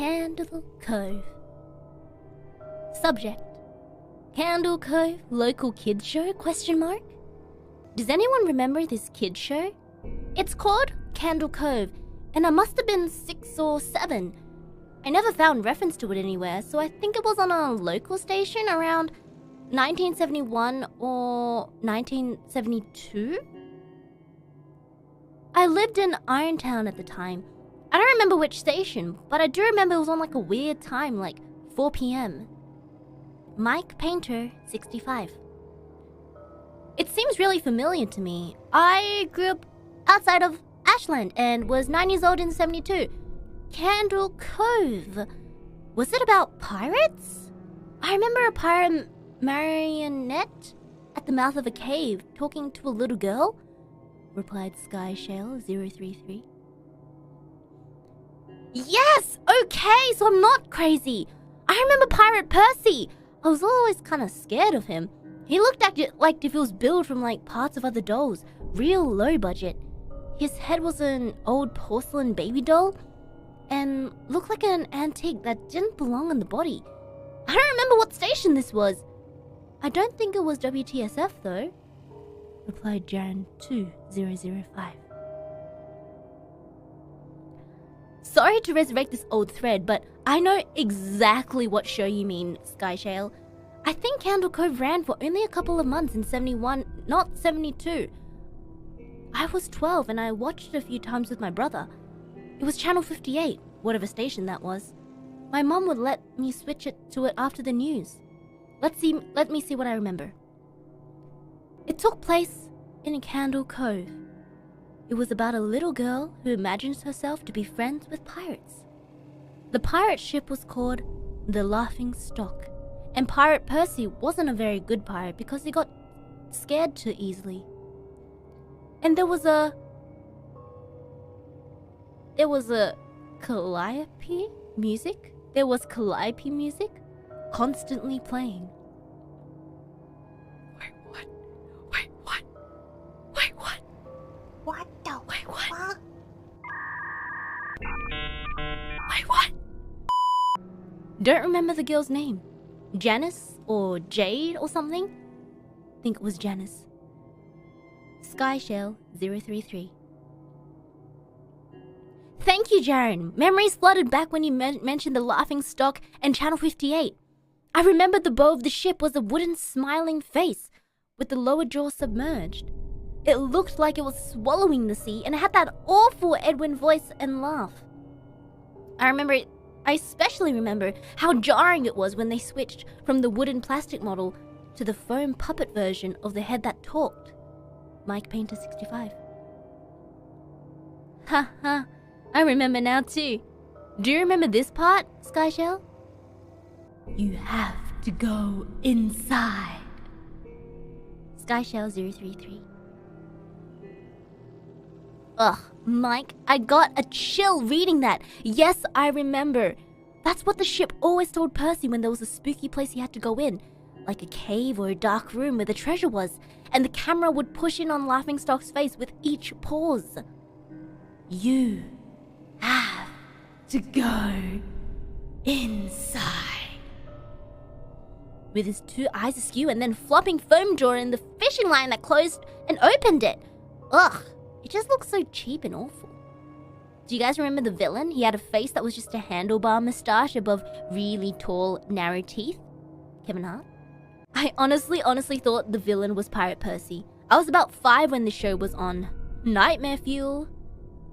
Candle Cove. Subject: Candle Cove local kids show ? Does anyone remember this kids show? It's called Candle Cove, and I must have been 6 or 7. I never found reference to it anywhere, so I think it was on a local station around 1971 or 1972. I lived in Irontown at the time. I don't remember which station, but I do remember it was on like a weird time, like 4 p.m. Mike Painter, 65. It seems really familiar to me. I grew up outside of Ashland and was 9 years old in 72. Candle Cove. Was it about pirates? I remember a pirate marionette at the mouth of a cave talking to a little girl, replied SkyShale033. Yes! Okay, so I'm not crazy. I remember Pirate Percy. I was always kind of scared of him. He looked like if he was built from like parts of other dolls, real low budget. His head was an old porcelain baby doll and looked like an antique that didn't belong on the body. I don't remember what station this was. I don't think it was WTSF though, replied Jaron2005. Sorry to resurrect this old thread, but I know exactly what show you mean, SkyShale. I think Candle Cove ran for only a couple of months in 71, not 72. I was 12 and I watched it a few times with my brother. It was channel 58, whatever station that was. My mom would let me switch to it after the news. Let me see what I remember. It took place in Candle Cove. It was about a little girl who imagines herself to be friends with pirates. The pirate ship was called the Laughing Stock, and Pirate Percy wasn't a very good pirate because he got scared too easily. And there was a calliope music. There was calliope music constantly playing. Wait, what? Wait, what? Wait, what? What the Wait, what? fuck? Wait, what? Don't remember the girl's name. Janice or Jade or something? Think it was Janice. SkyShell033. Thank you, Jaren. Memories flooded back when you mentioned the Laughing Stock and Channel 58. I remembered the bow of the ship was a wooden smiling face with the lower jaw submerged. It looked like it was swallowing the sea and it had that awful Edwin voice and laugh. I especially remember how jarring it was when they switched from the wooden plastic model to the foam puppet version of the head that talked. Mike Painter 65. Haha, I remember now too. Do you remember this part, SkyShell? You have to go inside. SkyShell033. Ugh, Mike, I got a chill reading that. Yes, I remember. That's what the ship always told Percy when there was a spooky place he had to go in, like a cave or a dark room where the treasure was, and the camera would push in on Laughingstock's face with each pause. You have to go inside. With his two eyes askew and then flopping foam jaw in the fishing line that closed and opened it. Ugh, it just looks so cheap and awful. Do you guys remember the villain? He had a face that was just a handlebar mustache above really tall, narrow teeth. Kevin Hart? I honestly thought the villain was Pirate Percy. I was about 5 when the show was on. Nightmare Fuel.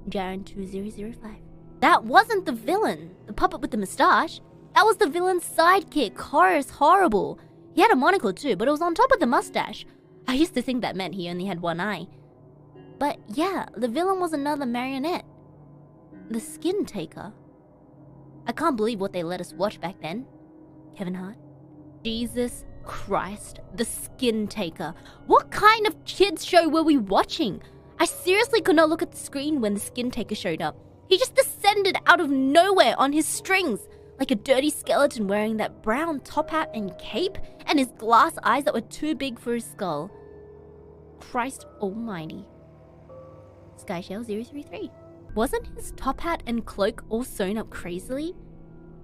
Jaren2005. That wasn't the villain, the puppet with the mustache. That was the villain's sidekick, Horace Horrible. He had a monocle too, but it was on top of the mustache. I used to think that meant he only had one eye. But yeah, the villain was another marionette. The Skin Taker. I can't believe what they let us watch back then. Kevin Hart. Jesus Christ, the Skin Taker. What kind of kids show were we watching? I seriously could not look at the screen when the Skin Taker showed up. He just descended out of nowhere on his strings, like a dirty skeleton wearing that brown top hat and cape, and his glass eyes that were too big for his skull. Christ almighty. SkyShell033. Wasn't his top hat and cloak all sewn up crazily?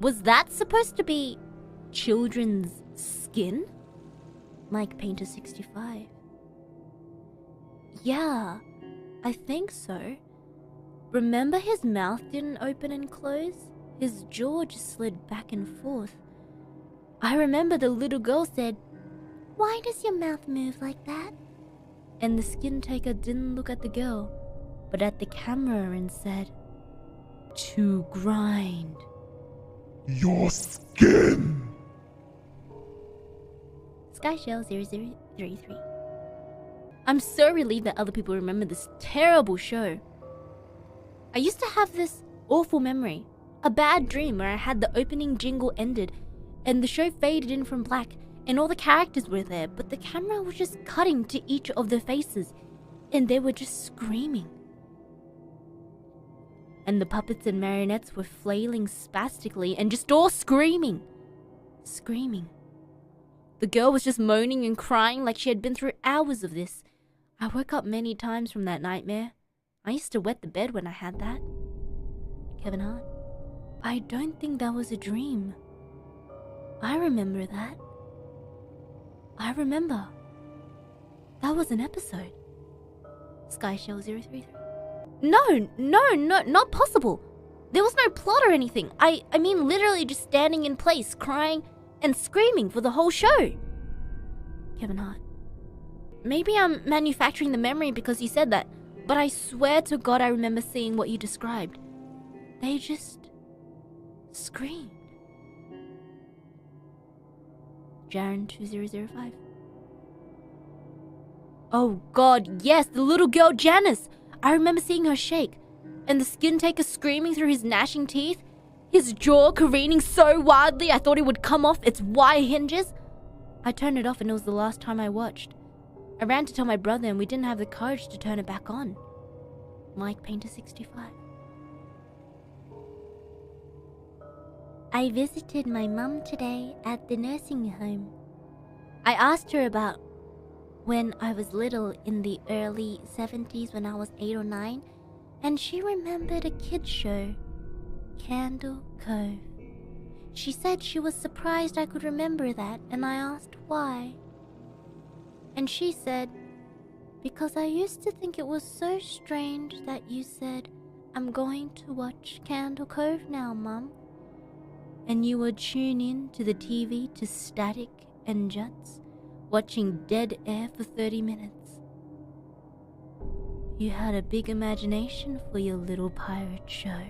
Was that supposed to be children's skin? Mike Painter 65. Yeah, I think so. Remember his mouth didn't open and close? His jaw just slid back and forth. I remember the little girl said, "Why does your mouth move like that?" And the skin taker didn't look at the girl, but at the camera and said, "To grind your skin." SkyShell0033. I'm so relieved that other people remember this terrible show. I used to have this awful memory, a bad dream where I had the opening jingle ended and the show faded in from black and all the characters were there, but the camera was just cutting to each of their faces and they were just screaming. And the puppets and marionettes were flailing spastically and just all screaming. Screaming. The girl was just moaning and crying like she had been through hours of this. I woke up many times from that nightmare. I used to wet the bed when I had that. Kevin Hart. I don't think that was a dream. I remember that. I remember. That was an episode. SkyShell033. No, not possible. There was no plot or anything. I mean literally just standing in place, crying and screaming for the whole show. Kevin Hart. Maybe I'm manufacturing the memory because you said that, but I swear to God I remember seeing what you described. They just screamed. Jaren2005. Oh God, yes, the little girl Janice. I remember seeing her shake, and the skin taker screaming through his gnashing teeth, his jaw careening so wildly I thought it would come off its wire hinges. I turned it off and it was the last time I watched. I ran to tell my brother and we didn't have the courage to turn it back on. Mike Painter 65. I visited my mum today at the nursing home. I asked her about when I was little in the early 70s when I was 8 or 9, and she remembered a kids show, Candle Cove. She said she was surprised I could remember that, and I asked why. And she said, because I used to think it was so strange that you said, "I'm going to watch Candle Cove now, Mum." And you would tune in to the TV to static and juts, watching dead air for 30 minutes. You had a big imagination for your little pirate show.